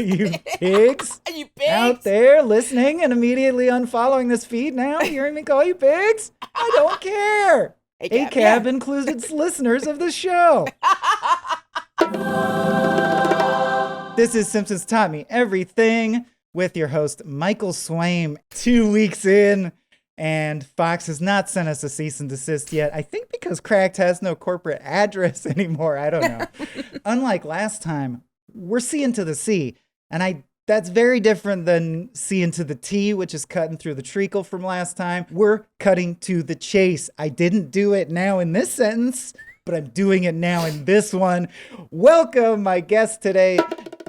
You pigs You pigs out there listening and immediately unfollowing this feed now, hearing me call you pigs? I don't care. ACAB includes listeners of the show. This is Simpsons Taught Me Everything with your host, Michael Swaim. 2 weeks in, and Fox has not sent us a cease and desist yet. I think because Cracked has no corporate address anymore. I don't know. Unlike last time, we're seeing to the C, and that's very different than seeing to the T, which is cutting through the treacle from last time. We're cutting to the chase. I didn't do it now in this sentence, but I'm doing it now in this one. Welcome, my guest today,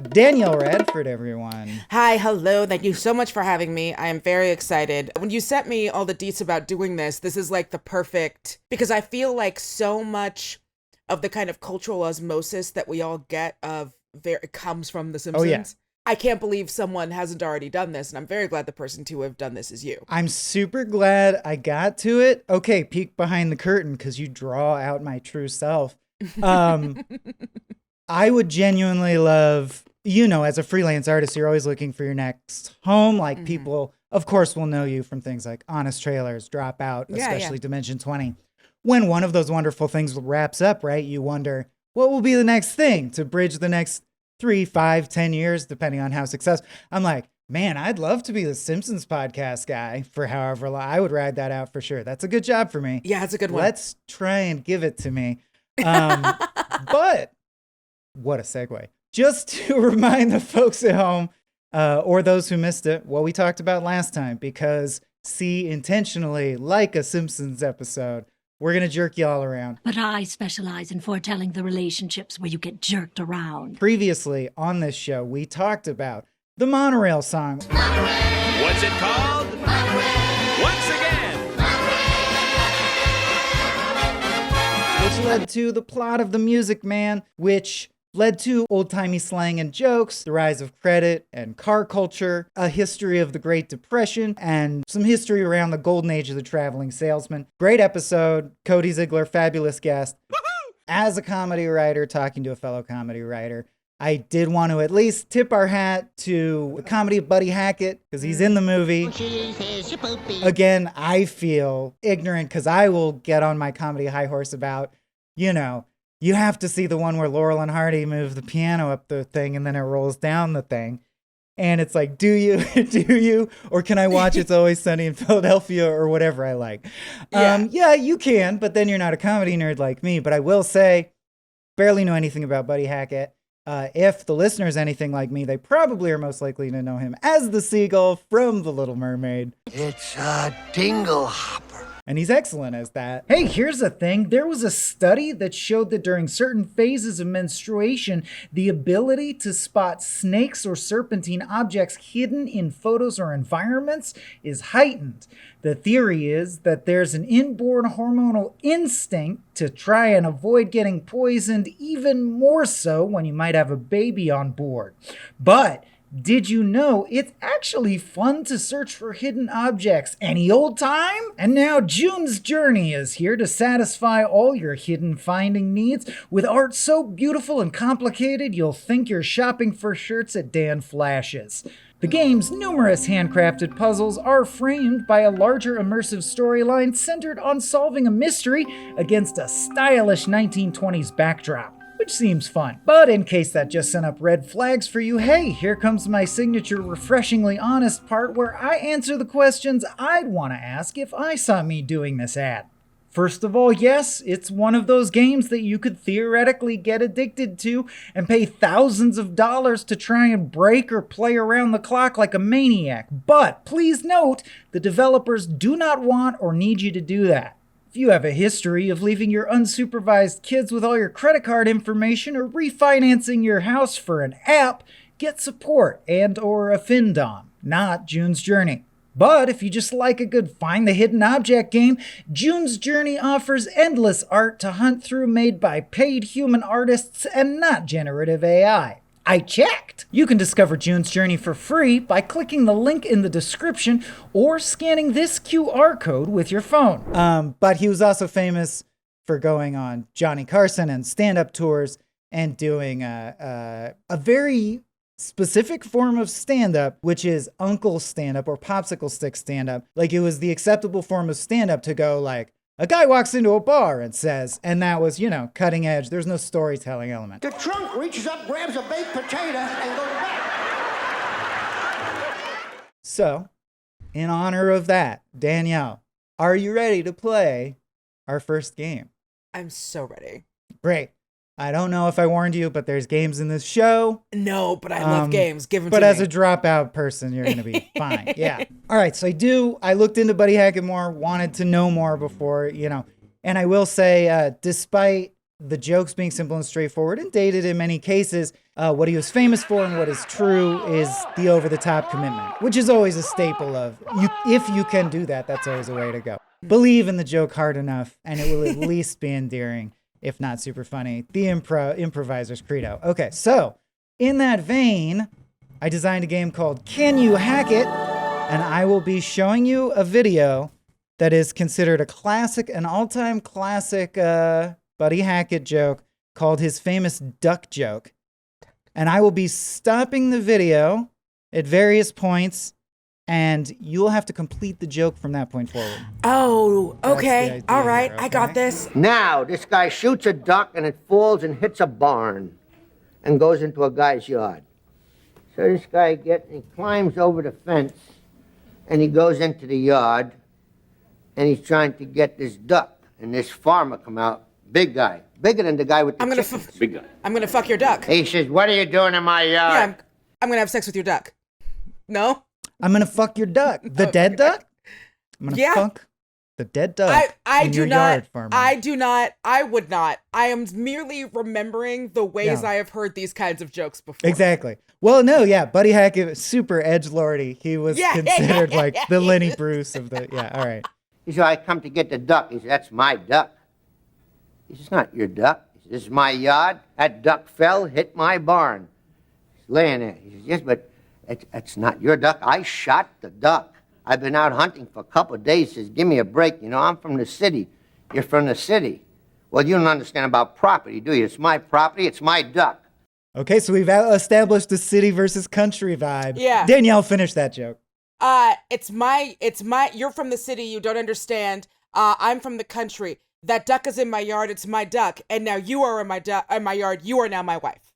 Danielle Radford, everyone. Hi, hello. Thank you so much for having me. I am very excited. When you sent me all the deets about doing this is like the perfect, because I feel like so much of the kind of cultural osmosis that we all get it comes from The Simpsons. Oh, yeah. I can't believe someone hasn't already done this, and I'm very glad the person to have done this is you. I'm super glad I got to it. Okay, peek behind the curtain, because you draw out my true self. I would genuinely love, as a freelance artist, you're always looking for your next home. Like people, of course, will know you from things like Honest Trailers, Dropout, especially Dimension 20. When one of those wonderful things wraps up, right, you wonder, what will be the next thing to bridge the next 3, 5, 10 years, depending on how successful. I'm like, man, I'd love to be the Simpsons podcast guy for however long. I would ride that out for sure. That's a good job for me. Yeah, it's a good one. Let's try and give it to me. But what a segue. Just to remind the folks at home or those who missed it, what we talked about last time, because intentionally, like a Simpsons episode, we're going to jerk you all around. But I specialize in foretelling the relationships where you get jerked around. Previously on this show, we talked about the monorail song. Monorail. What's it called? Monorail. Once again. Monorail. Which led to the plot of The Music Man, which led to old-timey slang and jokes, the rise of credit and car culture, a history of the Great Depression, and some history around the golden age of the traveling salesman. Great episode. Cody Ziegler, fabulous guest. Woo-hoo! As a comedy writer, talking to a fellow comedy writer, I did want to at least tip our hat to the comedy of Buddy Hackett, because he's in the movie. Again, I feel ignorant, because I will get on my comedy high horse about, you have to see the one where Laurel and Hardy move the piano up the thing and then it rolls down the thing. And it's like, do you? Do you? Or can I watch It's Always Sunny in Philadelphia or whatever I like? Yeah, you can, but then you're not a comedy nerd like me. But I will say, barely know anything about Buddy Hackett. If the listener's anything like me, they probably are most likely to know him as the seagull from The Little Mermaid. It's a dingle hopper. And he's excellent as that. Hey, here's the thing. There was a study that showed that during certain phases of menstruation, the ability to spot snakes or serpentine objects hidden in photos or environments is heightened. The theory is that there's an inborn hormonal instinct to try and avoid getting poisoned, even more so when you might have a baby on board. But did you know it's actually fun to search for hidden objects any old time? And now June's Journey is here to satisfy all your hidden finding needs with art so beautiful and complicated you'll think you're shopping for shirts at Dan Flash's. The game's numerous handcrafted puzzles are framed by a larger immersive storyline centered on solving a mystery against a stylish 1920s backdrop, which seems fun. But in case that just sent up red flags for you, hey, here comes my signature refreshingly honest part where I answer the questions I'd want to ask if I saw me doing this ad. First of all, yes, it's one of those games that you could theoretically get addicted to and pay thousands of dollars to try and break or play around the clock like a maniac. But please note, the developers do not want or need you to do that. If you have a history of leaving your unsupervised kids with all your credit card information or refinancing your house for an app, get support and/or a FinDom, not June's Journey. But if you just like a good Find the Hidden Object game, June's Journey offers endless art to hunt through made by paid human artists and not generative AI. I checked! You can discover June's Journey for free by clicking the link in the description or scanning this QR code with your phone. But he was also famous for going on Johnny Carson and stand-up tours and doing a very specific form of stand-up, which is uncle stand-up or popsicle stick stand-up. Like, it was the acceptable form of stand-up to go like, a guy walks into a bar and says, and that was, cutting edge. There's no storytelling element. The trunk reaches up, grabs a baked potato, and goes back. So, in honor of that, Danielle, are you ready to play our first game? I'm so ready. Great. I don't know if I warned you, but there's games in this show. No, but I love games. Give them to But me. as a dropout person, you're going to be fine. Yeah. All right. So I looked into Buddy Hackett more, wanted to know more before, and I will say, despite the jokes being simple and straightforward and dated in many cases, what he was famous for and what is true is the over-the-top commitment, which is always a staple of, if you can do that, that's always a way to go. Believe in the joke hard enough, and it will at least be endearing, if not super funny. The improviser's credo. Okay, so in that vein, I designed a game called Can You Hack It? And I will be showing you a video that is considered a classic, an all-time classic Buddy Hackett joke called his famous duck joke. And I will be stopping the video at various points, and you'll have to complete the joke from that point forward. Oh, okay. idea All right. here, I got okay? this. Now, this guy shoots a duck and it falls and hits a barn and goes into a guy's yard. So this guy he climbs over the fence and he goes into the yard and he's trying to get this duck. And this farmer come out, big guy, bigger than the guy with the chickens. Big guy. I'm gonna fuck your duck. He says, "What are you doing in my yard?" Yeah, I'm gonna have sex with your duck. No? I'm going to fuck your duck. The dead duck? I'm going to fuck the dead duck I in do your not. yard, farmer. I do not. I would not. I am merely remembering the ways Yeah. I have heard these kinds of jokes before. Exactly. Well, no, yeah, Buddy Hackett, super edgelordy. He was considered like the Lenny Bruce of the, all right. He said, "I come to get the duck." He said, "That's my duck." He says, "It's not your duck." He says, "This is my yard. That duck fell, hit my barn." He's laying there. He says, "Yes, but it's not your duck. I shot the duck. I've been out hunting for a couple of days." He says, "Give me a break. I'm from the city. You're from the city. Well, you don't understand about property, do you? It's my property. It's my duck." Okay, so we've established the city versus country vibe. Yeah. Danielle, finish that joke. It's my, you're from the city, you don't understand. I'm from the country. That duck is in my yard, it's my duck. And now you are in my yard, you are now my wife.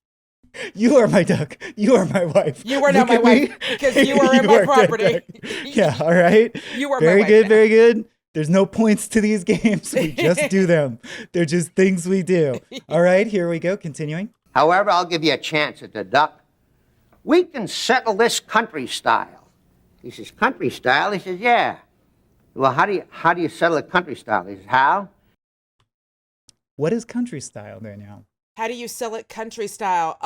You are my duck. You are my wife. You are now Look my at wife me. because you are in my dead property. duck. Yeah, all right. You are my very wife good, now. very good. There's no points to these games. We just do them. They're just things we do. All right, here we go. Continuing. "However, I'll give you a chance at the duck. We can settle this country style." He says, "Country style?" He says, "Yeah." "Well, how do you settle a country style?" He says, "How?" What is country style, Danielle? How do you sell it country style?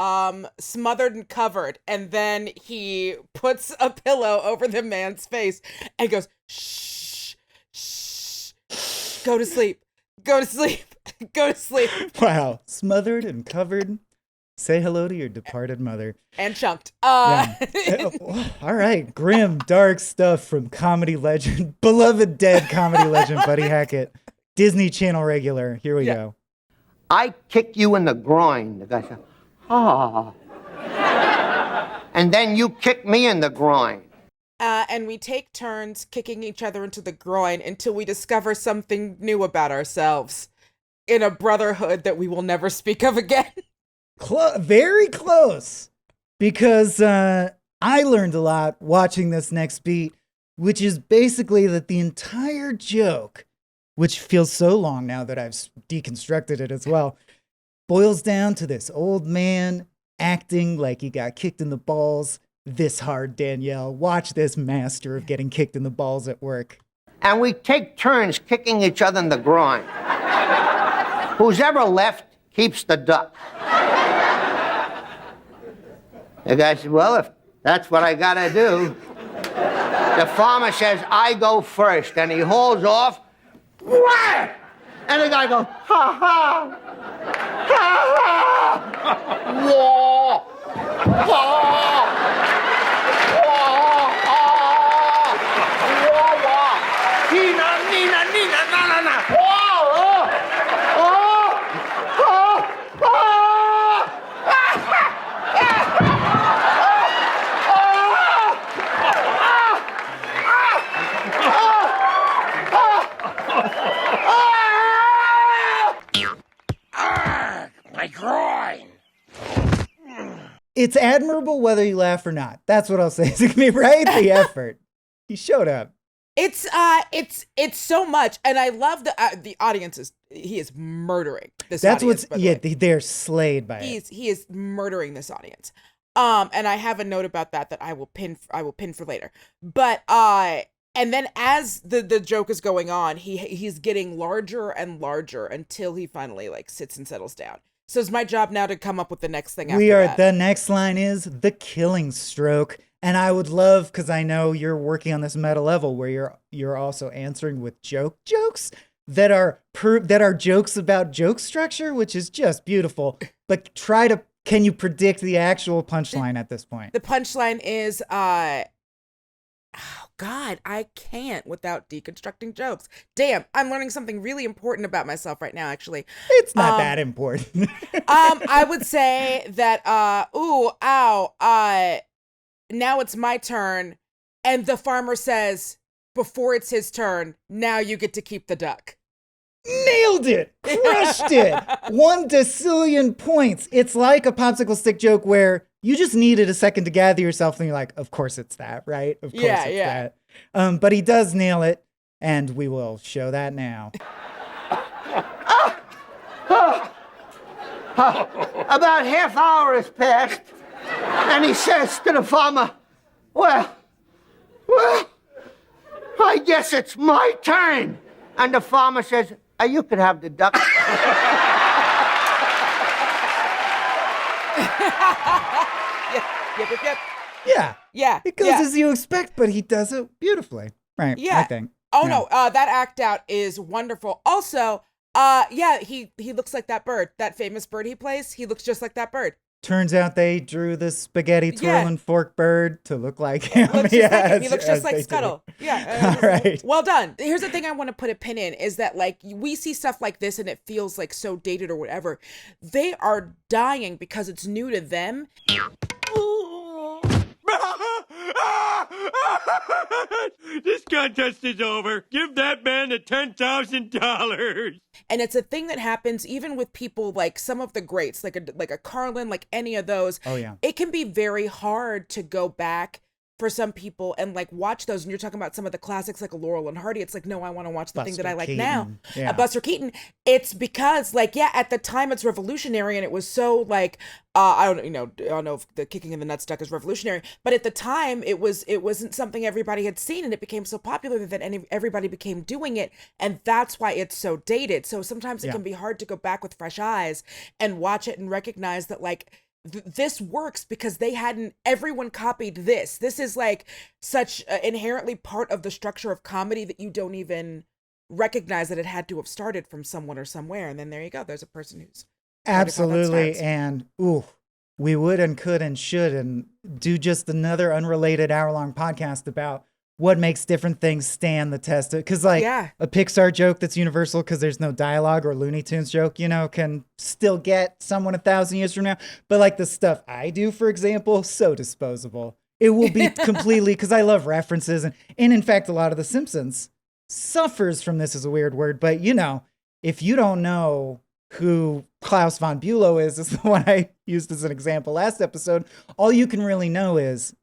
Smothered and covered. And then he puts a pillow over the man's face and goes, shh, shh, shh, go to sleep, go to sleep, go to sleep. Wow. Smothered and covered. Say hello to your departed mother. And chunked. Yeah. All right. Grim, dark stuff from comedy legend, beloved dead comedy legend, Buddy Hackett. Disney Channel regular. Here we go. "I kick you in the groin." The guy said, "Ah." "And then you kick me in the groin." And we take turns kicking each other into the groin until we discover something new about ourselves in a brotherhood that we will never speak of again. Very close. Because I learned a lot watching this next beat, which is basically that the entire joke, which feels so long now that I've deconstructed it as well, boils down to this old man acting like he got kicked in the balls this hard, Danielle. Watch this master of getting kicked in the balls at work. "And we take turns kicking each other in the groin. Who's ever left keeps the duck." The guy said, "Well, if that's what I gotta do." The farmer says, "I go first," and he hauls off. Whack! And the guy goes, "Ha ha! Ha ha! Whoa! Whoa! Whoa! Whoa! Nina, Nina, Nina, na, na, na! Whoa! Oh! Oh! Oh! Oh! It's admirable whether you laugh or not. That's what I'll say to me, right? The effort. He showed up. It's so much, and I love the audience he is murdering this. That's audience, they're slayed by it. He is murdering this audience. And I have a note about that I will pin for later. But and then as the joke is going on, he's getting larger and larger until he finally like sits and settles down. So it's my job now to come up with the next thing. The next line is the killing stroke. And I would love, because I know you're working on this meta level where you're also answering with jokes that are jokes about joke structure, which is just beautiful. But can you predict the actual punchline at this point? The punchline is, oh God, I can't without deconstructing jokes. Damn, I'm learning something really important about myself right now, actually. It's not that important. I would say that, now it's my turn, and the farmer says, before it's his turn, now you get to keep the duck. Nailed it! Crushed it! 1 decillion points. It's like a popsicle stick joke where you just needed a second to gather yourself, and you're like, of course it's that, right? Of course it's that. But he does nail it, and we will show that now. About half hour has passed, and he says to the farmer, well, I guess it's my turn. And the farmer says, you could have the duck. Yep. Yeah. It goes as you expect, but he does it beautifully. Right, yeah. I think. No, that act out is wonderful. Also, he looks like that bird. That famous bird he plays, he looks just like that bird. Turns out they drew the spaghetti twirling fork bird to look like him. He looks just like Scuttle. Do. Yeah. All right. Well done. Here's the thing I want to put a pin in is that like we see stuff like this and it feels like so dated or whatever. They are dying because it's new to them. This contest is over. Give that man the $10,000. And it's a thing that happens even with people like some of the greats, like a Carlin, like any of those. Oh yeah. It can be very hard to go back for some people and like watch those. And you're talking about some of the classics like Laurel and Hardy. It's like, no, I want to watch the thing that I like now. Yeah. Buster Keaton. It's because like, yeah, at the time it's revolutionary and it was so like, I don't know if the kicking in the nuts duck is revolutionary, but at the time it wasn't something everybody had seen, and it became so popular that everybody became doing it, and that's why it's so dated. So sometimes it can be hard to go back with fresh eyes and watch it and recognize that like this works because everyone copied this. This is like such inherently part of the structure of comedy that you don't even recognize that it had to have started from someone or somewhere, and then there you go. There's a person who's absolutely. And we would and could and should and do just another unrelated hour-long podcast about what makes different things stand the test. Because like a Pixar joke that's universal because there's no dialogue, or Looney Tunes joke, can still get someone 1,000 years from now. But like the stuff I do, for example, so disposable. It will be completely, because I love references. And in fact, a lot of The Simpsons suffers from this, is a weird word. But if you don't know who Klaus von Bülow is the one I used as an example last episode, all you can really know is,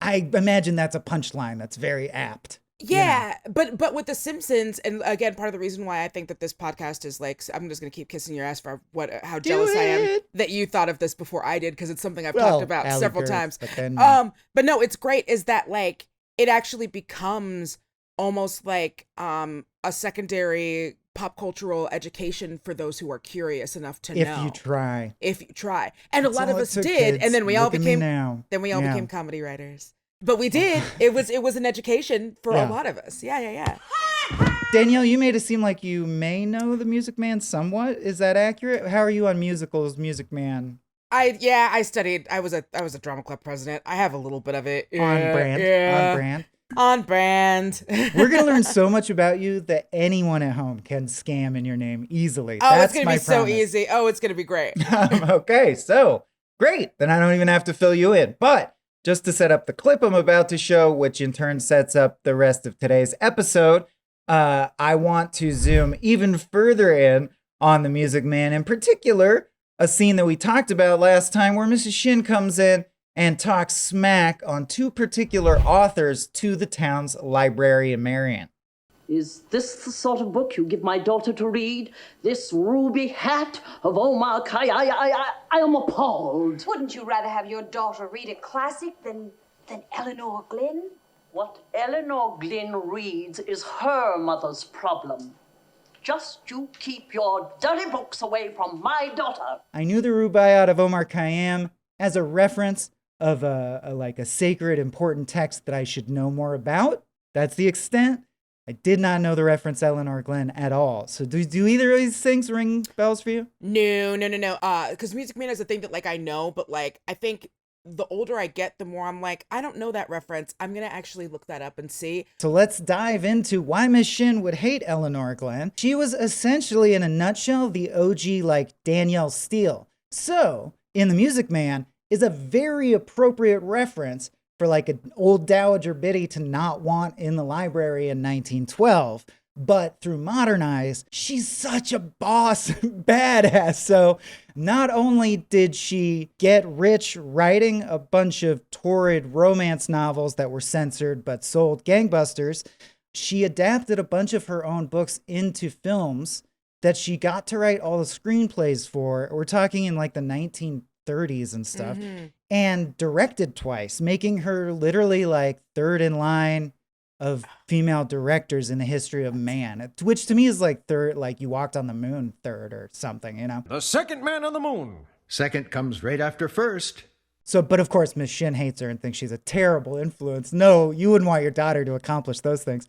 I imagine that's a punchline that's very apt. Yeah, but with The Simpsons, and again, part of the reason why I think that this podcast is like, I'm just going to keep kissing your ass for how jealous I am that you thought of this before I did, because it's something I've talked about several times. But no, it's great is that like, it actually becomes almost like a secondary pop cultural education for those who are curious enough to know. If you try. And that's a lot of us did, kids. and then we all became became comedy writers. But we did. It was an education for a lot of us. Yeah. Danielle, you made it seem like you may know The Music Man somewhat. Is that accurate? How are you on musicals, Music Man? I studied. I was a drama club president. I have a little bit of it. On brand. We're going to learn so much about you that anyone at home can scam in your name easily. Oh, it's going to be so easy. Oh, it's going to be great. Okay, so great. Then I don't even have to fill you in. But just to set up the clip I'm about to show, which in turn sets up the rest of today's episode, I want to zoom even further in on The Music Man, in particular, a scene that we talked about last time where Mrs. Shinn comes in and talks smack on two particular authors to the town's librarian. Is this the sort of book you give my daughter to read? This ruby hat of Omar Khayam? I am appalled. Wouldn't you rather have your daughter read a classic than Elinor Glynn? What Elinor Glynn reads is her mother's problem. Just you keep your dirty books away from my daughter. I knew the Rubaiyat of Omar Khayam as a reference of a sacred, important text that I should know more about. That's the extent. I did not know the reference Elinor Glynn at all. So do either of these things ring bells for you? No. Because Music Man is a thing that, like, I know, but, like, I think the older I get, the more I'm like, I don't know that reference. I'm going to actually look that up and see. So let's dive into why Miss Shinn would hate Elinor Glynn. She was essentially, in a nutshell, the OG, like, Danielle Steele. So, in The Music Man is a very appropriate reference for like an old dowager biddy to not want in the library in 1912. But through modern eyes, she's such a boss badass. So not only did she get rich writing a bunch of torrid romance novels that were censored but sold gangbusters, she adapted a bunch of her own books into films that she got to write all the screenplays for. We're talking in like the 1930s and stuff. Mm-hmm. And directed twice, making her literally like third in line of female directors in the history of man, which to me is like third, like you walked on the moon third or something, you know? The second man on the moon. Second comes right after first. So, but of course, Miss Shinn hates her and thinks she's a terrible influence. No, you wouldn't want your daughter to accomplish those things.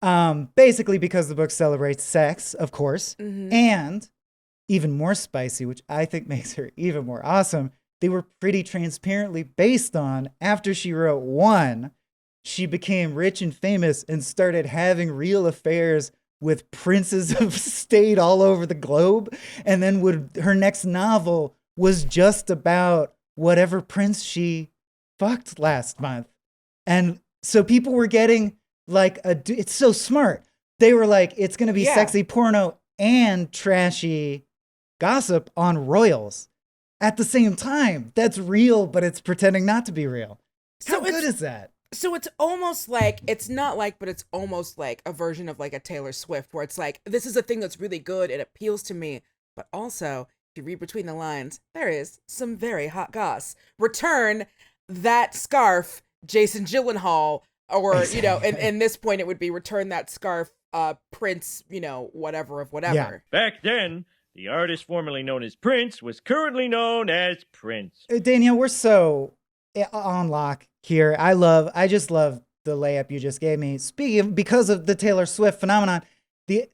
Basically because the book celebrates sex, of course, and even more spicy, which I think makes her even more awesome, they were pretty transparently based on, after she wrote one, she became rich and famous and started having real affairs with princes of state all over the globe. And then her next novel was just about whatever prince she fucked last month. And so people were getting like it's so smart. They were like, it's going to be sexy porno and trashy gossip on royals. At the same time, that's real, but it's pretending not to be real. How good is that? So it's almost like, it's not like, but it's almost like a version of like a Taylor Swift, where it's like, this is a thing that's really good, it appeals to me, but also, if you read between the lines, there is some very hot goss. Return that scarf, Jason Gyllenhaal, or, you know, in this point, it would be return that scarf, Prince, you know, whatever of whatever. Yeah. Back then, the artist formerly known as Prince was currently known as Prince. Danielle, we're so on lock here. I just love the layup you just gave me. Because of the Taylor Swift phenomenon,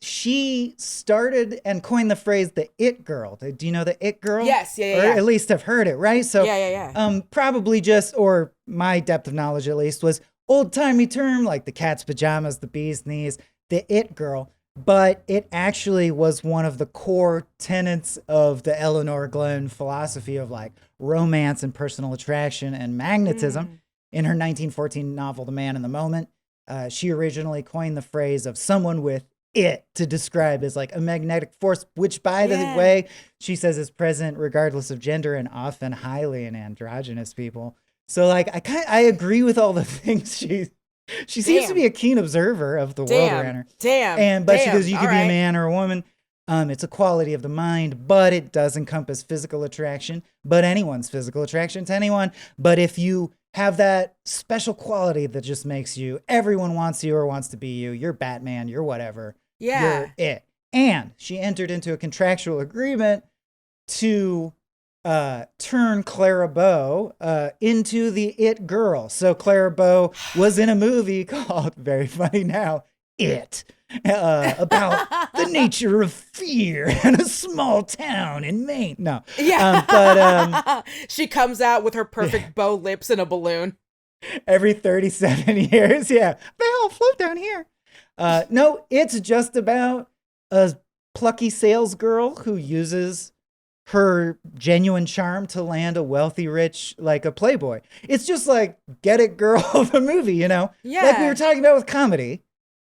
she started and coined the phrase the it girl. Do you know the it girl? Yes, yeah. Or at least have heard it, right? So yeah. Probably just, or my depth of knowledge at least, was old-timey term like the cat's pajamas, the bee's knees, the it girl. But it actually was one of the core tenets of the Elinor Glynn philosophy of like romance and personal attraction and magnetism. In her 1914 novel, The Man in the Moment, she originally coined the phrase of someone with it to describe as like a magnetic force, which by the way, she says is present regardless of gender and often highly in androgynous people. So like, I agree with all the things she seems to be a keen observer of the world around her. But she goes, you could be a man or a woman. It's a quality of the mind, but it does encompass physical attraction, but anyone's physical attraction to anyone. But if you have that special quality that just makes everyone wants you or wants to be you, you're Batman, you're whatever. You're it. And she entered into a contractual agreement to turn Clara Bow into the it girl. So Clara Bow was in a movie called, very funny now, It, about the nature of fear in a small town in Maine. No. Yeah. But she comes out with her perfect bow lips and a balloon. Every 37 years. Yeah. They all float down here. No, it's just about a plucky sales girl who uses her genuine charm to land a wealthy, rich, like a playboy. It's just like Get It Girl, the movie, you know? Yeah. Like we were talking about with comedy.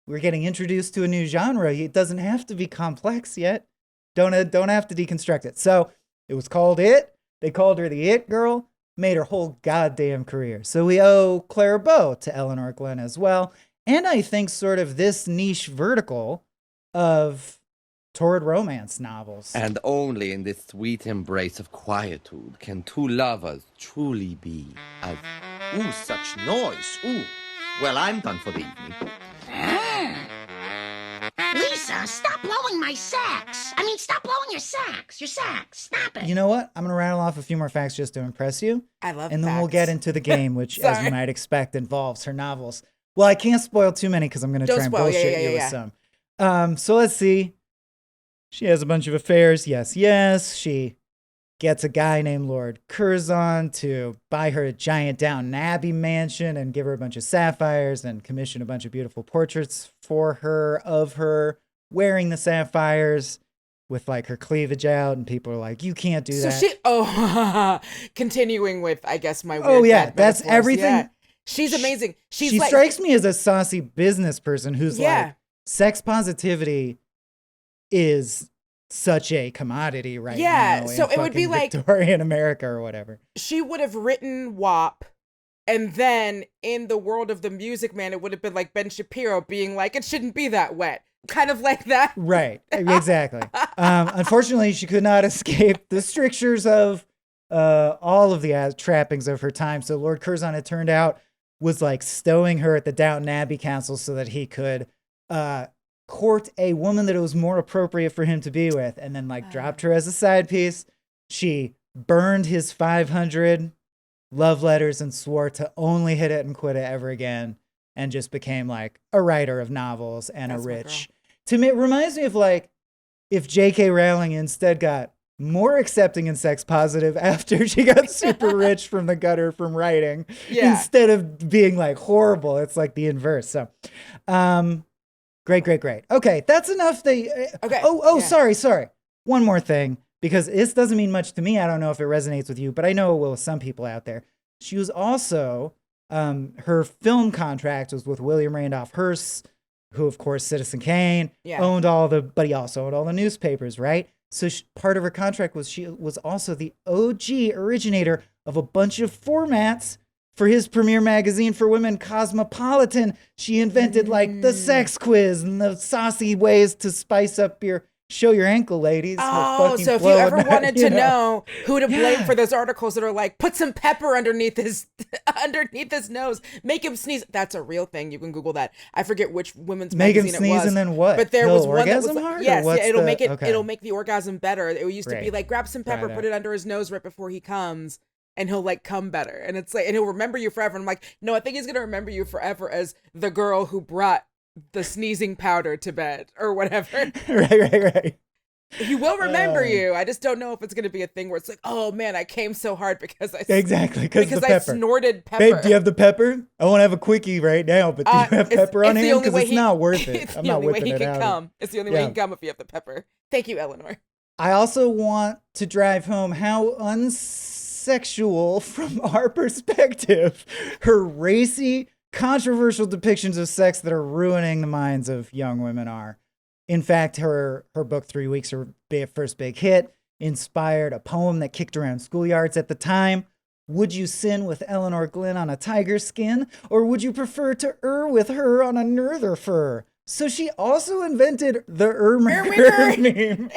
We're getting introduced to a new genre. It doesn't have to be complex yet. Don't have to deconstruct it. So It was called It. They called her the It Girl. Made her whole goddamn career. So we owe Clara Bow to Elinor Glynn as well. And I think sort of this niche vertical of torrid romance novels. And only in this sweet embrace of quietude can two lovers truly be as... Ooh, such noise. Ooh. Well, I'm done for the evening. Lisa, stop blowing my sax. I mean, stop blowing your sax. Your sax. Stop it. You know what? I'm going to rattle off a few more facts just to impress you. I love And then facts. we'll get into the game, which, as you might expect, involves her novels. Well, I can't spoil too many because I'm going to try and bullshit you with some. So let's see. She has a bunch of affairs. Yes. She gets a guy named Lord Curzon to buy her a giant Downton Abbey mansion and give her a bunch of sapphires and commission a bunch of beautiful portraits for her of her wearing the sapphires with like her cleavage out, and people are like, you can't do that. Continuing with, I guess, my weird bad that's metaphors. everything. Yeah. She's amazing. She like, strikes me as a saucy business person who's like, sex positivity is such a commodity right now. Yeah, so it would be like Victorian America or whatever. She would have written WAP, and then in the world of The Music Man, it would have been like Ben Shapiro being like, it shouldn't be that wet. Kind of like that. Right, exactly. Unfortunately, she could not escape the strictures of all of the trappings of her time. So Lord Curzon, it turned out, was like stowing her at the Downton Abbey Council so that he could court a woman that it was more appropriate for him to be with, and then like dropped her as a side piece. She burned his 500 love letters and swore to only hit it and quit it ever again, and just became like a writer of novels and a rich. To me, it reminds me of like if J.K. Rowling instead got more accepting and sex positive after she got super rich from the gutter from writing, instead of being like horrible. It's like the inverse. So, Great. Okay, that's enough. Sorry. One more thing, because this doesn't mean much to me. I don't know if it resonates with you, but I know it will with some people out there. She was also, her film contract was with William Randolph Hearst, who, of course, Citizen Kane, but he also owned all the newspapers, right? So part of her contract was she was also the OG originator of a bunch of formats for his premier magazine for women, Cosmopolitan. She invented like the sex quiz and the saucy ways to spice up show your ankle, ladies. Oh, so if you ever wanted to know who to blame for those articles that are like, put some pepper underneath his nose, make him sneeze. That's a real thing. You can Google that. I forget which women's magazine it was. Make him sneeze and then what? But there was one that was hard, it'll make the orgasm better. It used to be like, grab some pepper, put it under his nose right before he comes, and he'll like come better. And it's like, and he'll remember you forever. And I'm like, no, I think he's gonna remember you forever as the girl who brought the sneezing powder to bed or whatever. Right. He will remember you. I just don't know if it's going to be a thing where it's like, oh man, I came so hard because I snorted pepper. Babe, do you have the pepper? I won't have a quickie right now, but do you have pepper on hand? Because it's not worth it. I'm not whipping it out. It's the only way he can come if you have the pepper. Thank you, Elinor. I also want to drive home how unsexual, from our perspective, her racy, controversial depictions of sex that are ruining the minds of young women are. In fact, her book 3 Weeks, her first big hit, inspired a poem that kicked around schoolyards at the time. Would you sin with Elinor Glynn on a tiger skin, or would you prefer to with her on a nerther fur? So she also invented the Ermagerd meme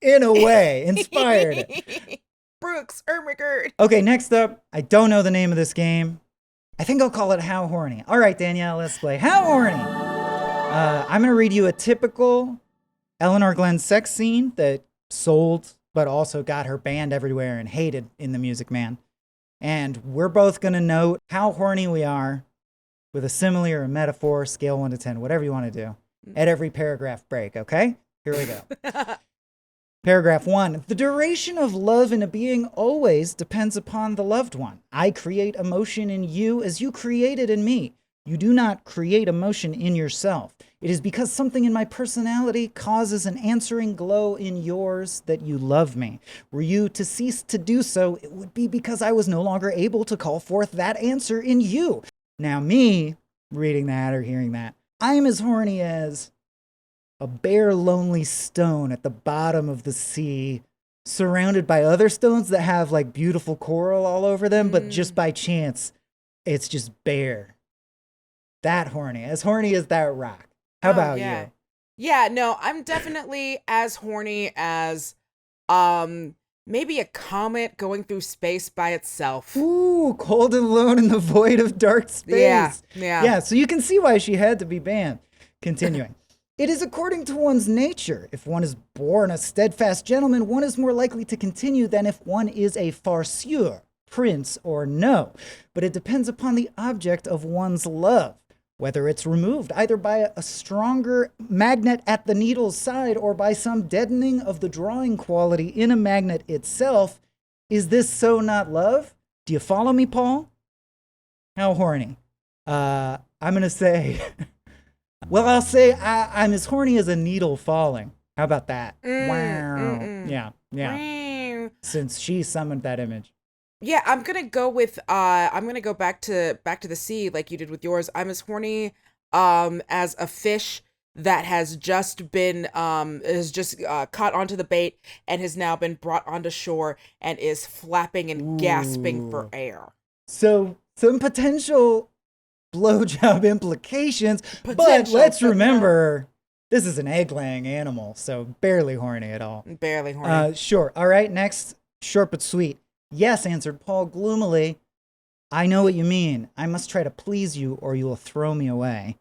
in a way, inspired it. Brooks, Ermagerd. Okay, next up, I don't know the name of this game. I think I'll call it How Horny. All right, Danielle, let's play How Horny. I'm going to read you a typical Elinor Glynn sex scene that sold, but also got her banned everywhere and hated in The Music Man. And we're both going to note how horny we are with a simile or a metaphor, scale 1 to 10, whatever you want to do, at every paragraph break, okay? Here we go. Paragraph 1. The duration of love in a being always depends upon the loved one. I create emotion in you as you created in me. You do not create emotion in yourself. It is because something in my personality causes an answering glow in yours that you love me. Were you to cease to do so, it would be because I was no longer able to call forth that answer in you. Now me, reading that or hearing that, I am as horny as a bare lonely stone at the bottom of the sea, surrounded by other stones that have like beautiful coral all over them, but just by chance, it's just bare. That horny. As horny as that rock. How about you? Yeah, no, I'm definitely as horny as maybe a comet going through space by itself. Ooh, cold and alone in the void of dark space. Yeah. So you can see why she had to be banned. Continuing. It is according to one's nature. If one is born a steadfast gentleman, one is more likely to continue than if one is a farceur, prince, or no. But it depends upon the object of one's love, whether it's removed either by a stronger magnet at the needle's side or by some deadening of the drawing quality in a magnet itself. Is this so not love? Do you follow me, Paul? How horny? I'm going to say... Well, I'll say I'm as horny as a needle falling. How about that? Wow. Yeah. Since she summoned that image. Yeah, I'm gonna go with I'm gonna go back to the sea like you did with yours. I'm as horny as a fish that has just been caught onto the bait and has now been brought onto shore and is flapping and gasping for air. So some potential blowjob implications, but let's remember this is an egg-laying animal, so barely horny at all. Barely horny. Sure. All right, next, short but sweet. Yes, answered Paul gloomily. I know what you mean. I must try to please you or you will throw me away.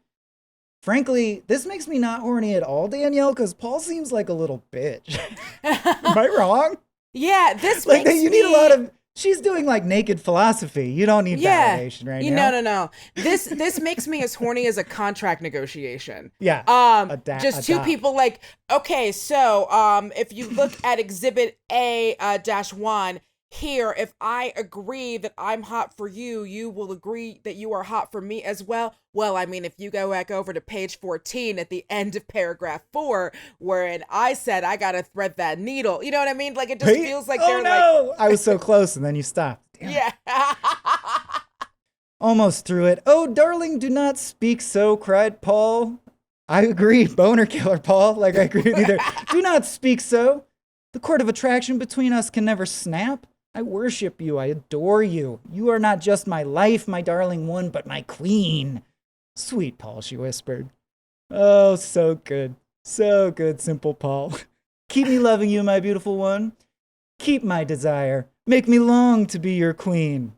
Frankly, this makes me not horny at all, Danielle, because Paul seems like a little bitch. Am I wrong? Yeah, this like makes you need a lot of... She's doing like naked philosophy. You don't need validation right now. No. This makes me as horny as a contract negotiation. Yeah. Just two people like, okay, so if you look at Exhibit A-1, here, if I agree that I'm hot for you, you will agree that you are hot for me as well. Well, I mean, if you go back over to page 14 at the end of paragraph 4, wherein I said I gotta thread that needle, you know what I mean? Like, it just feels like they're like... I was so close, and then you stopped. Damn. Yeah. Almost through it. Oh, darling, do not speak so, cried Paul. I agree, boner killer, Paul. Like, I agree with you there. Do not speak so. The cord of attraction between us can never snap. I worship you. I adore you. You are not just my life, my darling one, but my queen. Sweet Paul, she whispered. Oh, so good. So good, simple Paul. Keep me loving you, my beautiful one. Keep my desire. Make me long to be your queen.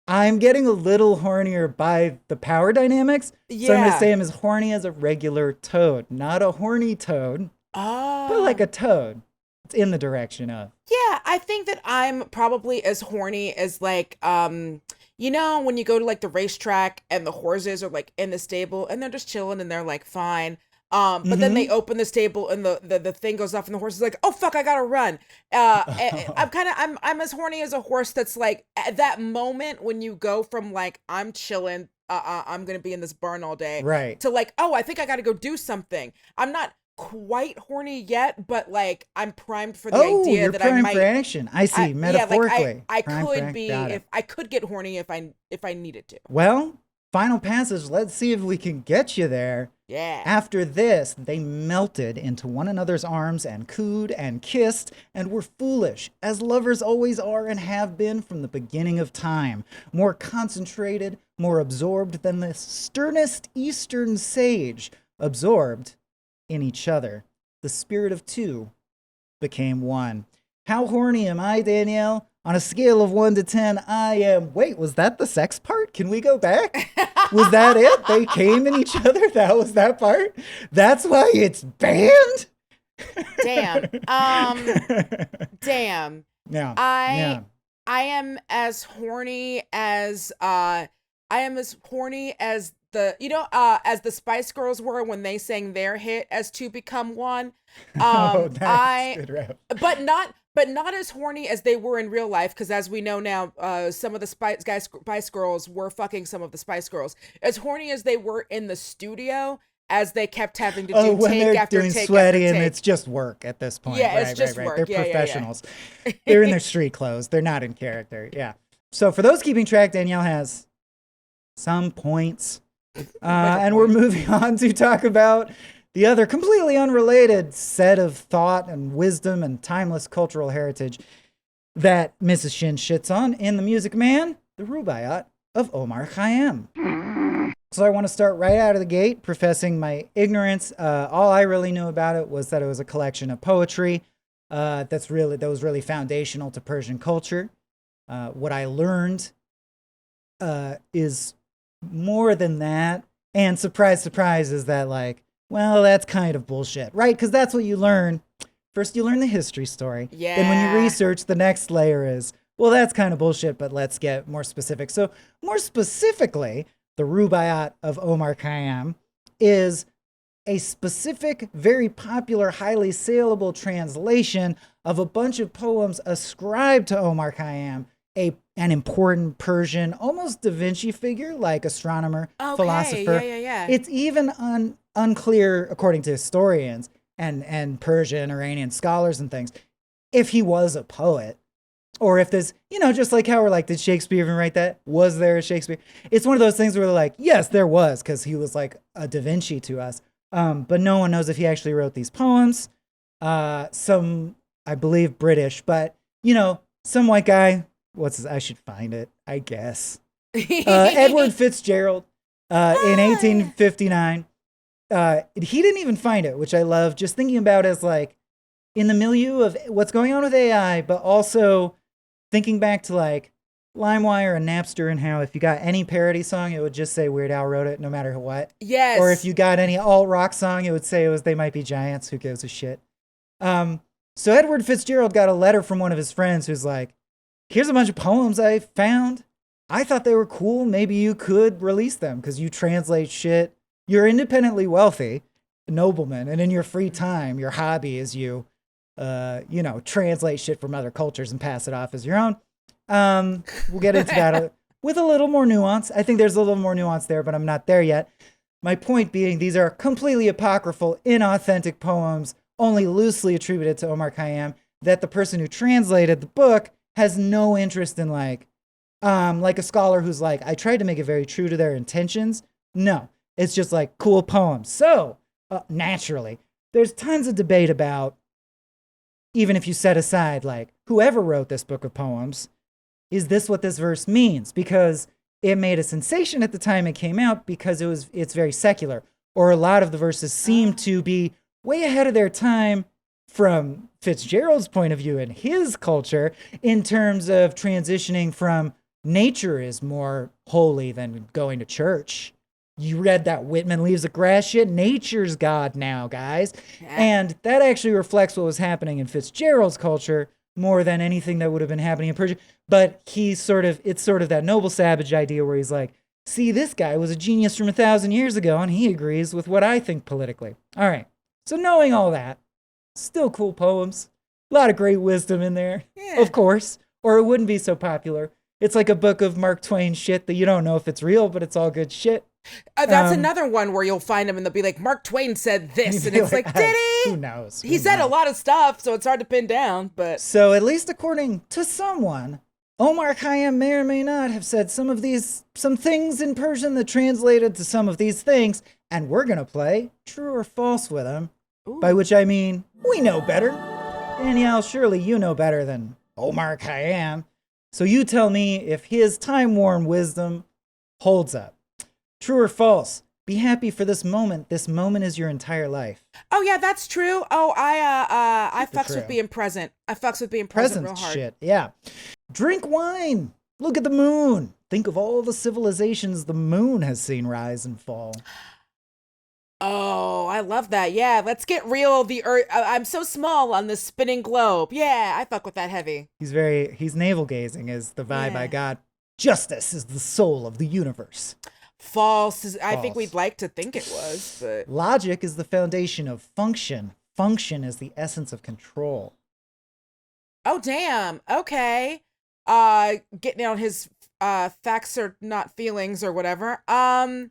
I'm getting a little hornier by the power dynamics. Yeah. So I'm going to say I'm as horny as a regular toad. Not a horny toad, but like a toad. It's in the direction of. Yeah, I think that I'm probably as horny as like, you know, when you go to like the racetrack and the horses are like in the stable and they're just chilling and they're like fine. But then they open the stable and the thing goes off and the horse is like, oh fuck, I gotta run. I'm as horny as a horse that's like at that moment when you go from like, I'm chilling, I'm gonna be in this barn all day. Right. To like, oh, I think I gotta go do something. I'm not quite horny yet, but like I'm primed for the idea that I might for action. I see, metaphorically. I could be if I could get horny if I needed to. Well, final passage. Let's see if we can get you there. Yeah. After this, they melted into one another's arms and cooed and kissed and were foolish, as lovers always are and have been from the beginning of time, more concentrated, more absorbed than the sternest Eastern sage, absorbed in each other. The spirit of two became one. How horny am I, Danielle? On a scale of 1 to 10, I am... Wait, was that the sex part? Can we go back? Was that it? They came in each other? That was that part? That's why it's banned? Damn. Damn. Yeah. I am as horny as the, you know, as the Spice Girls were when they sang their hit as Two Become One. That's good rap. But not as horny as they were in real life, because as we know now, some of the Spice Girls were fucking some of the Spice Girls. As horny as they were in the studio, as they kept having to do when take they're after doing take sweaty after and take. it's just work at this point. Yeah, right, it's just right. work. They're Yeah, professionals. Yeah. They're in their street clothes. They're not in character. Yeah. So for those keeping track, Danielle has some points. And we're moving on to talk about The other completely unrelated set of thought and wisdom and timeless cultural heritage that Mrs. Shinn shits on in The Music Man, the Rubaiyat of Omar Khayam. So I want to start right out of the gate professing my ignorance. All I really knew about it was that it was a collection of poetry that was really foundational to Persian culture. What I learned is more than that. And surprise, surprise, is that like, well, that's kind of bullshit, right? Because that's what you learn. First, you learn the history story. Yeah. Then when you research, the next layer is, well, that's kind of bullshit, but let's get more specific. So more specifically, the Rubaiyat of Omar Khayam is a specific, very popular, highly saleable translation of a bunch of poems ascribed to Omar Khayam, an important Persian, almost Da Vinci figure, like astronomer, philosopher. Yeah. It's even unclear, according to historians and Persian, Iranian scholars and things, if he was a poet. Or if there's, just like how we're like, did Shakespeare even write that? Was there a Shakespeare? It's one of those things where they're like, yes, there was, because he was like a Da Vinci to us. But no one knows if he actually wrote these poems. Some, I believe, British, but, some white guy, I should find it, I guess. Edward Fitzgerald in 1859. He didn't even find it, which I love, just thinking about as like, in the milieu of what's going on with AI, but also thinking back to like LimeWire and Napster and how if you got any parody song, it would just say Weird Al wrote it no matter what. Yes. Or if you got any alt-rock song, it would say it was They Might Be Giants. Who gives a shit? So Edward Fitzgerald got a letter from one of his friends who's like, here's a bunch of poems I found. I thought they were cool. Maybe you could release them because you translate shit. You're independently wealthy, nobleman, and in your free time, your hobby is you translate shit from other cultures and pass it off as your own. We'll get into that with a little more nuance. I think there's a little more nuance there, but I'm not there yet. My point being, these are completely apocryphal, inauthentic poems, only loosely attributed to Omar Khayam, that the person who translated the book has no interest in, like a scholar who's like, I tried to make it very true to their intentions. No, it's just like cool poems. So, naturally, there's tons of debate about, even if you set aside, like, whoever wrote this book of poems, is this what this verse means? Because it made a sensation at the time it came out because it's very secular. Or a lot of the verses seem to be way ahead of their time from Fitzgerald's point of view and his culture in terms of transitioning from nature is more holy than going to church. You read that Whitman Leaves the Grass shit? Nature's God now, guys. Yeah. And that actually reflects what was happening in Fitzgerald's culture more than anything that would have been happening in Persia. But it's sort of that noble savage idea where he's like, see, this guy was a genius from 1,000 years ago, and he agrees with what I think politically. All right. So knowing all that, still cool poems. A lot of great wisdom in there, of course, or it wouldn't be so popular. It's like a book of Mark Twain shit that you don't know if it's real, but it's all good shit. That's another one where you'll find them and they'll be like, Mark Twain said this. And it's like, did he? Who knows? He said a lot of stuff, so it's hard to pin down. But so at least according to someone, Omar Khayam may or may not have said some things in Persian that translated to some of these things. And we're going to play true or false with him. Ooh. By which I mean, we know better. Danielle, surely you know better than Omar Khayam. So you tell me if his time-worn wisdom holds up. True or false? Be happy for this moment. This moment is your entire life. Oh yeah, that's true. Oh, I fucks with being present. I fucks with being present real hard. Shit, yeah. Drink wine. Look at the moon. Think of all the civilizations the moon has seen rise and fall. Oh, I love that. Yeah, let's get real. The Earth. I'm so small on this spinning globe. Yeah, I fuck with that heavy. He's navel gazing is the vibe I got. Justice is the soul of the universe. False. I think we'd like to think it was, but logic is the foundation of function. Function is the essence of control. Oh damn. Okay. Getting on his facts are not feelings or whatever. I'm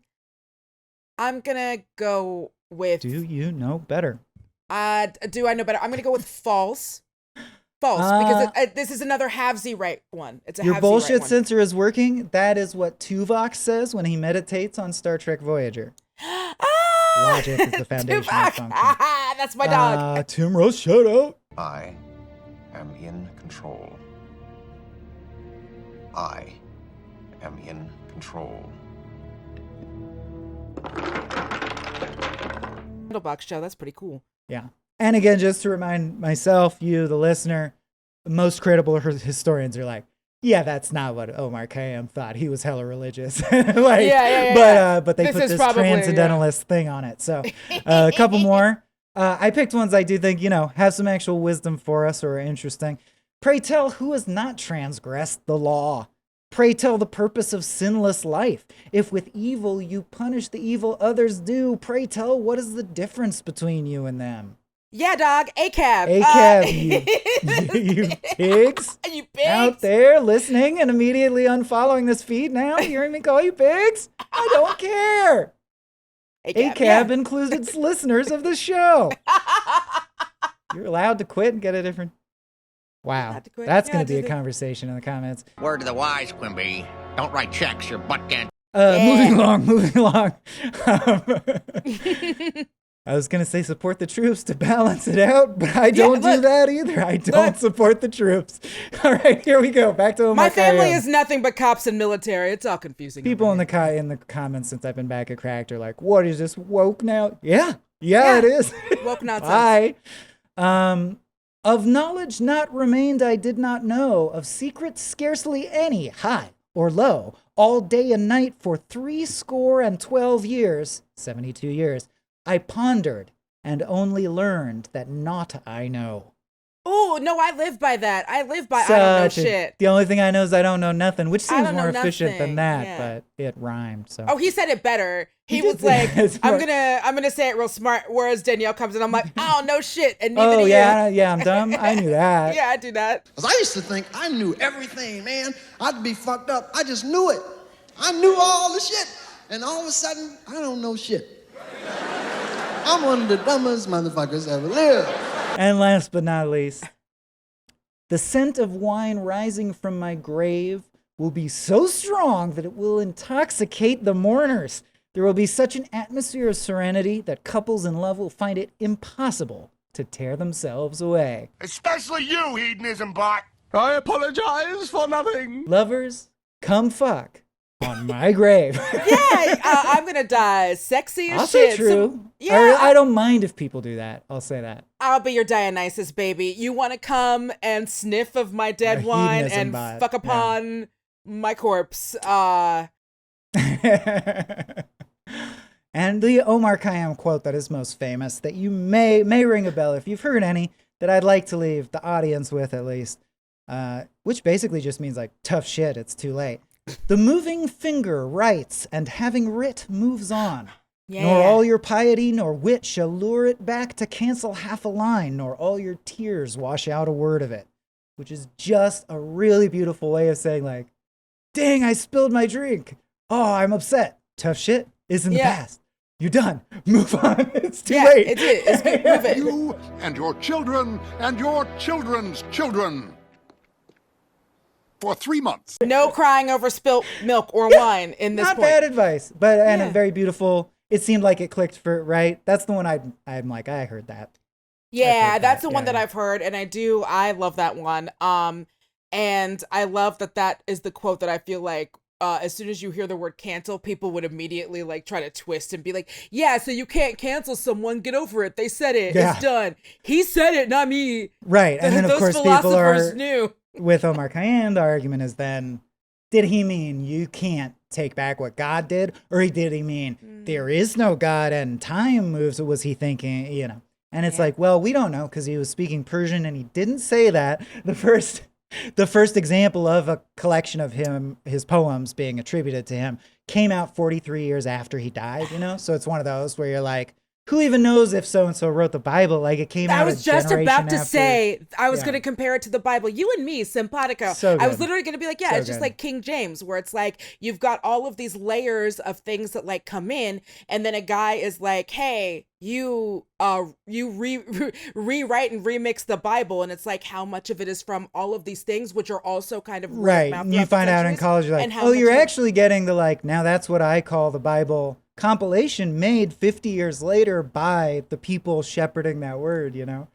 gonna go with. Do you know better? Do I know better? I'm gonna go with false. False, because this is another halvesy right one. It's a your halvesy bullshit right sensor is working. That is what Tuvok says when he meditates on Star Trek Voyager. Logic is the foundation of Tupac. function. That's my dog. Tim Rose, shout out. I am in control. I am in control. Candlebox show. That's pretty cool. Yeah. And again, just to remind myself, you, the listener, most credible historians are like, yeah, that's not what Omar Khayam thought. He was hella religious. But they put this transcendentalist thing on it. So a couple more. I picked ones I do think, have some actual wisdom for us or are interesting. Pray tell, who has not transgressed the law? Pray tell the purpose of sinless life. If with evil you punish the evil others do, pray tell, what is the difference between you and them? Yeah, dog. ACAB. You pigs. You pigs. Out there listening and immediately unfollowing this feed now, hearing me call you pigs? I don't care. ACAB includes listeners of the show. You're allowed to quit and get a different... Wow. That's going to be a conversation in the comments. Word to the wise, Quimby. Don't write checks, your butt can't. Moving along. I was going to say support the troops to balance it out, but I don't do that either. I don't support the troops. All right, here we go. Back to Omar My family Khayam. is nothing but cops and military. It's all confusing. People in the comments since I've been back at Cracked are like, what is this, woke now? Yeah, it is. Woke nonsense. Bye. Of knowledge not remained I did not know, of secrets scarcely any, high or low, all day and night for 70 years, 72 years, I pondered and only learned that naught I know. Oh, no, I live by that. I don't know shit. The only thing I know is I don't know nothing, which I seems don't more know efficient than nothing. that, but it rhymed. So. Oh, he said it better. He was did like, say it I'm smart. gonna say it real smart. Whereas Danielle comes in, I'm like, I don't know shit. And neither Oh, do you. yeah, I'm dumb. I knew that. Yeah, I do that. 'Cause I used to think I knew everything, man. I'd be fucked up. I just knew it. I knew all the shit. And all of a sudden, I don't know shit. I'm one of the dumbest motherfuckers ever lived. And last but not least, the scent of wine rising from my grave will be so strong that it will intoxicate the mourners. There will be such an atmosphere of serenity that couples in love will find it impossible to tear themselves away. Especially you, hedonism bot. I apologize for nothing. Lovers, come fuck on my grave. I'm gonna die sexy as Also shit. true. So, I don't mind if people do that. I'll say that. I'll be your Dionysus, baby. You want to come and sniff of my dead wine hedonism and bot, fuck upon my corpse. And the Omar Khayam quote that is most famous, that you may ring a bell if you've heard any, that I'd like to leave the audience with at least, which basically just means like, tough shit, it's too late. The moving finger writes, and having writ moves on. Nor all your piety nor wit shall lure it back to cancel half a line, nor all your tears wash out a word of it. Which is just a really beautiful way of saying like, dang, I spilled my drink. Oh, I'm upset. Tough shit is in the past. You're done. Move on. It's too late. It's good. Move it. You and your children and your children's children. For 3 months. No crying over spilt milk or wine in this Not point. bad advice, but and a very beautiful. It seemed like it clicked for right. That's the one I'm like, I heard that. Yeah, that's the one that I've heard, and I love that one. And I love that is the quote that I feel like as soon as you hear the word cancel, people would immediately like try to twist and be like, yeah, so you can't cancel someone, get over it. They said it. Yeah. It's done. He said it, not me. Right. And then of course people are knew. With Omar Khayam, the argument is then, did he mean you can't take back what God did? Or did he mean there is no God and time moves? Or was he thinking, And it's like, well, we don't know because he was speaking Persian and he didn't say that. The first example of a collection of his poems being attributed to him came out 43 years after he died, So it's one of those where you're like, who even knows if so-and-so wrote the Bible? Like it came out I was just about to say, I was Yeah. going to compare it to the Bible. You and me, simpatico. So I was good. literally going to be like, yeah, So it's just good. like King James, where it's like, you've got all of these layers of things that like come in. And then a guy is like, hey, you rewrite and remix the Bible. And it's like, how much of it is from all of these things, which are also kind of Right. And you find out in college, you're like, oh, you're actually getting the like, now that's what I call the Bible compilation made 50 years later by the people shepherding that word, you know?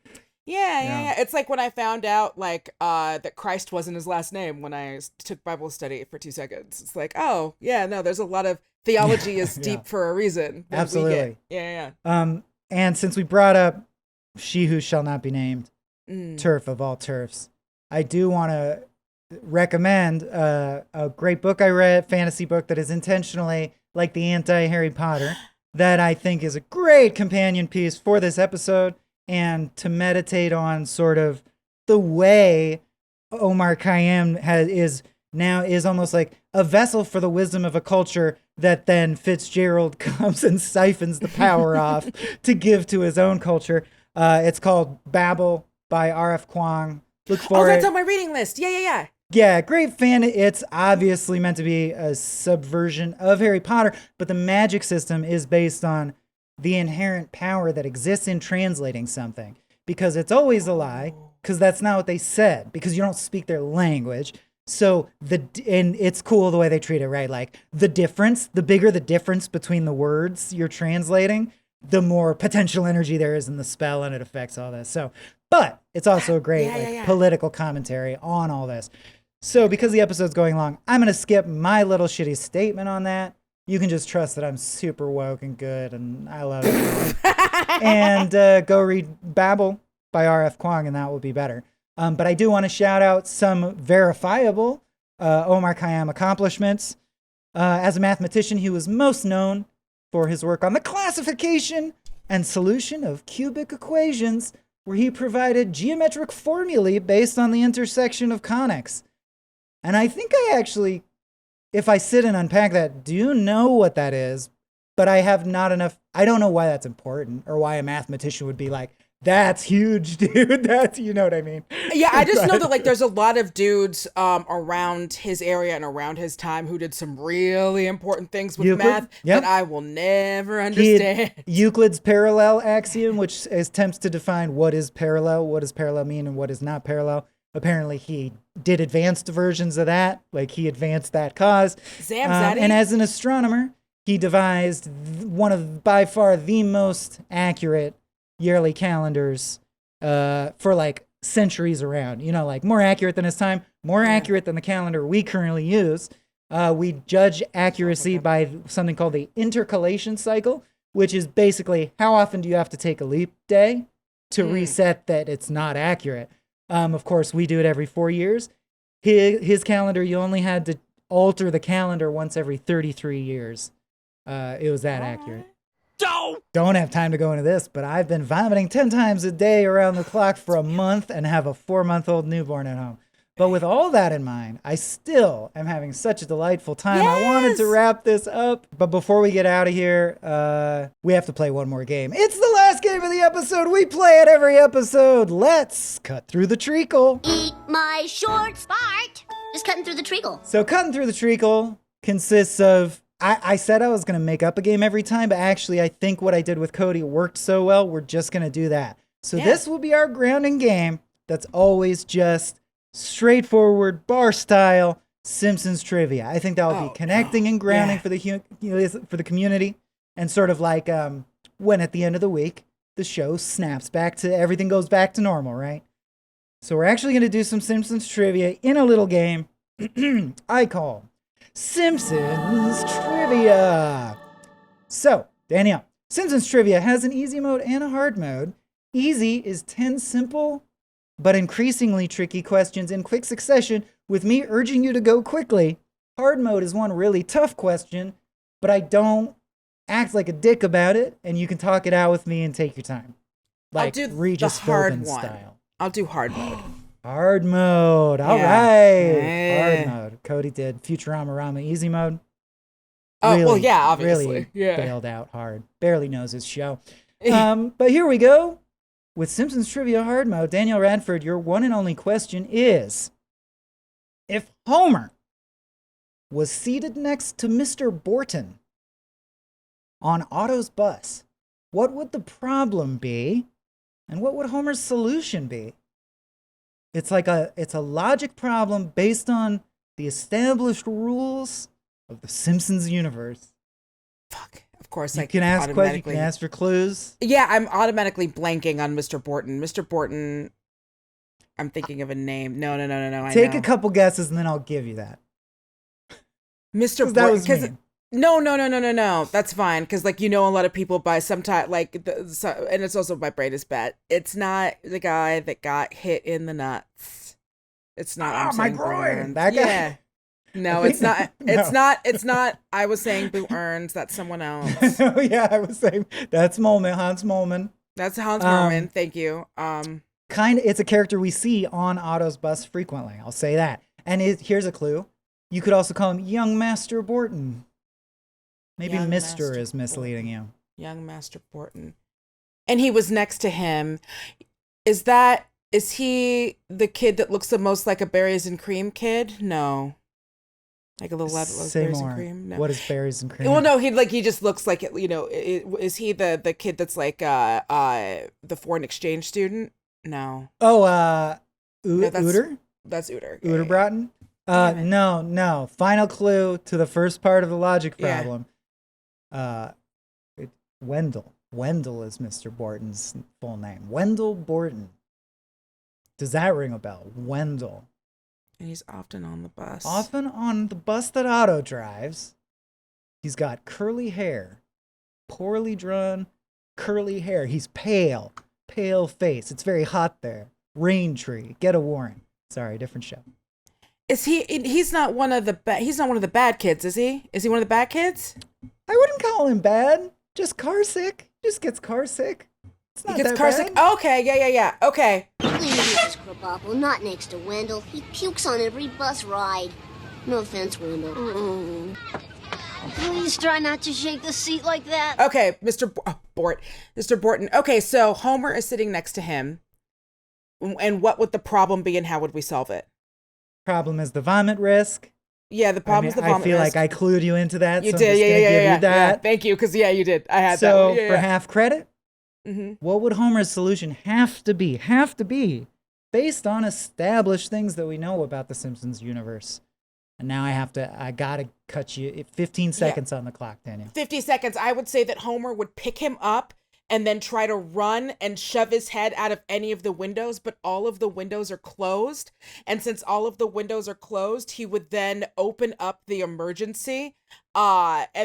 Yeah. It's like when I found out like that Christ wasn't his last name when I took Bible study for 2 seconds. It's like, oh yeah, no, there's a lot of theology is deep for a reason. Absolutely. Yeah. And since we brought up She Who Shall Not Be Named, turf of all turfs, I do want to recommend a great book I read, fantasy book that is intentionally like the anti-Harry Potter, that I think is a great companion piece for this episode, and to meditate on sort of the way Omar Khayam is almost like a vessel for the wisdom of a culture that then Fitzgerald comes and siphons the power off to give to his own culture. It's called Babel by R.F. Kuang. Look for it. Oh, that's on my reading list. Yeah. Yeah, great fan. It's obviously meant to be a subversion of Harry Potter, but the magic system is based on the inherent power that exists in translating something, because it's always a lie, because that's not what they said, because you don't speak their language. So and it's cool the way they treat it, right? Like the bigger the difference between the words you're translating, the more potential energy there is in the spell, and it affects all this. So, but it's also a great political commentary on all this. So because the episode's going long, I'm going to skip my little shitty statement on that. You can just trust that I'm super woke and good, and I love it. And go read Babel by R.F. Kuang, and that will be better. But I do want to shout out some verifiable Omar Khayam accomplishments. As a mathematician, he was most known for his work on the classification and solution of cubic equations, where he provided geometric formulae based on the intersection of conics. And I think I actually, if I sit and unpack that, do know what that is, but I have not enough. I don't know why that's important, or why a mathematician would be like, that's huge, dude. That's, you know what I mean? Yeah, I just know that like there's a lot of dudes around his area and around his time who did some really important things with math that I will never understand. Euclid's parallel axiom, which attempts to define what is parallel mean, and what is not parallel. Apparently he did advanced versions of that, like he advanced that cause. And as an astronomer, he devised one of by far the most accurate yearly calendars for like centuries around, you know, like more accurate than his time, more accurate than the calendar we currently use. We judge accuracy by something called the intercalation cycle, which is basically how often do you have to take a leap day to reset that it's not accurate. Of course, we do it every 4 years. His calendar, you only had to alter the calendar once every 33 years. It was that accurate. Don't have time to go into this, but I've been vomiting 10 times a day around the clock for a month and have a 4-month-old newborn at home. But with all that in mind, I still am having such a delightful time. Yes! I wanted to wrap this up, but before we get out of here, we have to play one more game. It's the last game of the episode. We play it every episode. Let's cut through the treacle. Eat my shorts, Bart. Just cutting through the treacle. So cutting through the treacle consists of, I said I was going to make up a game every time, but actually I think what I did with Cody worked so well, we're just going to do that. So this will be our grounding game that's always just straightforward, bar style Simpsons trivia. I think that will be connecting and grounding for the community, and sort of like when at the end of the week the show snaps back to everything goes back to normal, right? So we're actually going to do some Simpsons trivia in a little game I call Simpsons Trivia. So, Danielle, Simpsons Trivia has an easy mode and a hard mode. Easy is 10 simple but increasingly tricky questions in quick succession, with me urging you to go quickly. Hard mode is one really tough question, but I don't act like a dick about it, and you can talk it out with me and take your time. Like I'll do Regis the hard Philbin one. style. I'll do hard mode. Hard mode. All right. Hard mode. Cody did Futurama Rama easy mode. Oh, really, well, yeah, obviously. Really bailed out hard. Barely knows his show. But here we go. With Simpsons Trivia Hard Mode, Danielle Radford, your one and only question is, if Homer was seated next to Mr. Borton on Otto's bus, what would the problem be, and what would Homer's solution be? It's a logic problem based on the established rules of the Simpsons universe. Fuck. Of course, You can ask questions, you can ask for clues. Yeah, I'm automatically blanking on Mr. Borton. Mr. Borton, I'm thinking of a name. No. Take a couple guesses and then I'll give you that. Mr. Borton. That was me. No. That's fine. Because, like, you know, a lot of people by sometimes, like, and it's also my brain is bad. It's not the guy that got hit in the nuts. It's not. My groin. That guy? Yeah. No, it's not. It's not. I was saying Boo Earns. That's someone else. Oh, yeah, I was saying. That's Hans Molman. That's Hans Molman. Thank you. It's a character we see on Otto's bus frequently. I'll say that. And here's a clue. You could also call him Young Master Borton. Maybe Young Mr. Master is misleading Borton. you. Young Master Borton. And he was next to him. Is he the kid that looks the most like a berries and cream kid? No. Like a little lad that loves berries and cream? No. What is berries and cream? Well, no, he just looks like, you know, is he the kid that's like the foreign exchange student? No. Oh, No, Uter? That's Uter. Uter Broughton? No. Final clue to the first part of the logic problem. Wendell. Wendell is Mr. Borton's full name. Wendell Borton. Does that ring a bell? Wendell. And he's often on the bus. Often on the bus that Otto drives. He's got curly hair. Poorly drawn curly hair. He's pale. Pale face. It's very hot there. Rain tree. Get a warrant. Sorry, different show. Is he's not one of the bad kids, is he? Is he one of the bad kids? I wouldn't call him bad. Just car sick. Just gets car sick. It's not He gets that car bad. sick. Okay, yeah. Okay. Scrabapple, not next to Wendell. He pukes on every bus ride. No offense, Wendell. Please try not to shake the seat like that. Okay, Mr. Borton. Okay, so Homer is sitting next to him. And what would the problem be and how would we solve it? Problem is the vomit risk. Yeah, the problem is the vomit I feel risk. like I clued you into that. You so did, I'm just gonna give you that. Yeah. Thank you, because you did. I had that. So Yeah. for half credit, Mm-hmm. what would Homer's solution have to be? Based on established things that we know about the Simpsons universe. And now I gotta cut you 15 seconds on the clock, Danielle. 50 seconds. I would say that Homer would pick him up and then try to run and shove his head out of any of the windows, but all of the windows are closed. And since all of the windows are closed, he would then open up the emergency,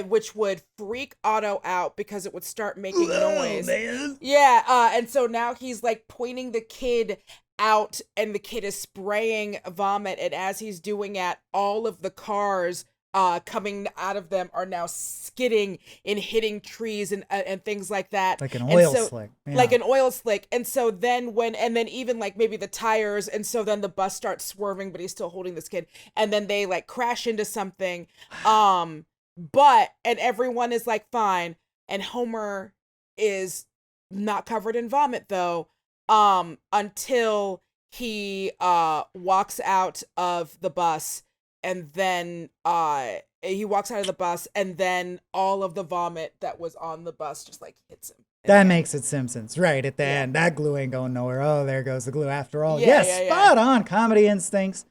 which would freak Otto out because it would start making noise. Man. Yeah, and so now he's like pointing the kid out and the kid is spraying vomit, and as he's doing it, all of the cars coming out of them are now skidding and hitting trees and things like that. Like an oil slick. Yeah. Like an oil slick. And so then then even like maybe the tires, and so then the bus starts swerving, but he's still holding this kid. And then they like crash into something. And everyone is like fine. And Homer is not covered in vomit though, until he walks out of the bus. And then he walks out of the bus, and then all of the vomit that was on the bus just like hits him. That makes it Simpsons, right at the end. That glue ain't going nowhere. Oh, there goes the glue after all. Yeah, Yes, spot on, comedy instincts.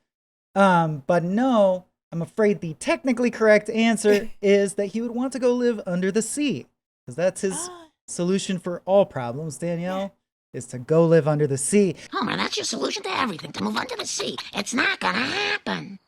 But no, I'm afraid the technically correct answer is that he would want to go live under the sea. Because that's his solution for all problems, Danielle, is to go live under the sea. Homer, that's your solution to everything, to move under the sea. It's not gonna happen.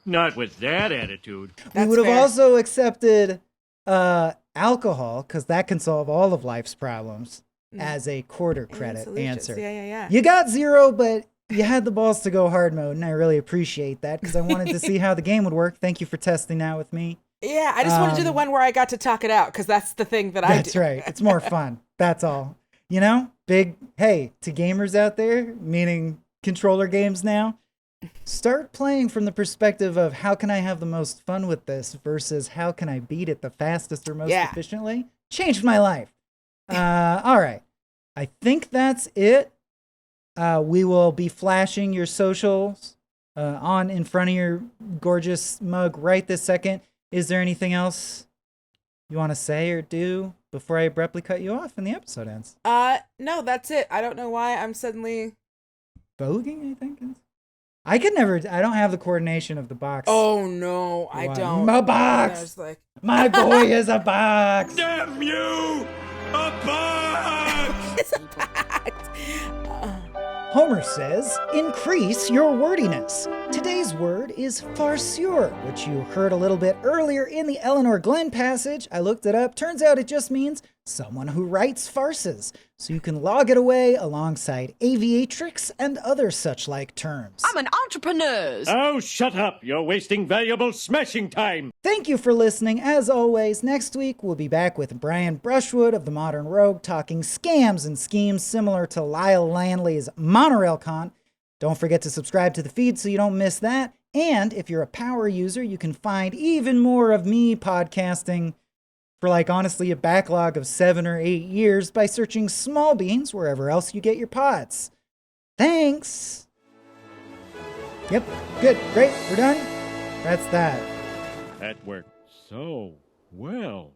Not with that attitude. We would have also accepted alcohol, because that can solve all of life's problems, as a quarter credit answer. Yeah. You got 0, but you had the balls to go hard mode, and I really appreciate that, because I wanted to see how the game would work. Thank you for testing that with me. Yeah, I just want to do the one where I got to talk it out, because that's the thing that I do. That's right. It's more fun. That's all. You know, hey, to gamers out there, meaning controller games now, start playing from the perspective of how can I have the most fun with this versus how can I beat it the fastest or most efficiently. Changed my life. All right. I think that's it. We will be flashing your socials on in front of your gorgeous mug right this second. Is there anything else you want to say or do before I abruptly cut you off and the episode ends? No, that's it. I don't know why I'm suddenly voguing, I think. I don't have the coordination of the box. Oh no, I don't. A box! Like... My boy is a box! Damn you! A box! It's a box! Homer says, increase your wordiness. Today's word is farceur, which you heard a little bit earlier in the Elinor Glynn passage. I looked it up. Turns out it just means someone who writes farces. So you can log it away alongside aviatrix and other such like terms. I'm an entrepreneur. Oh, shut up. You're wasting valuable smashing time. Thank you for listening. As always, next week we'll be back with Brian Brushwood of The Modern Rogue talking scams and schemes similar to Lyle Landley's Monorail Con. Don't forget to subscribe to the feed so you don't miss that. And if you're a power user, you can find even more of me podcasting for honestly a backlog of 7 or 8 years by searching Small Beans wherever else you get your pods. Thanks! Yep, good, great, we're done. That's that. That worked so well.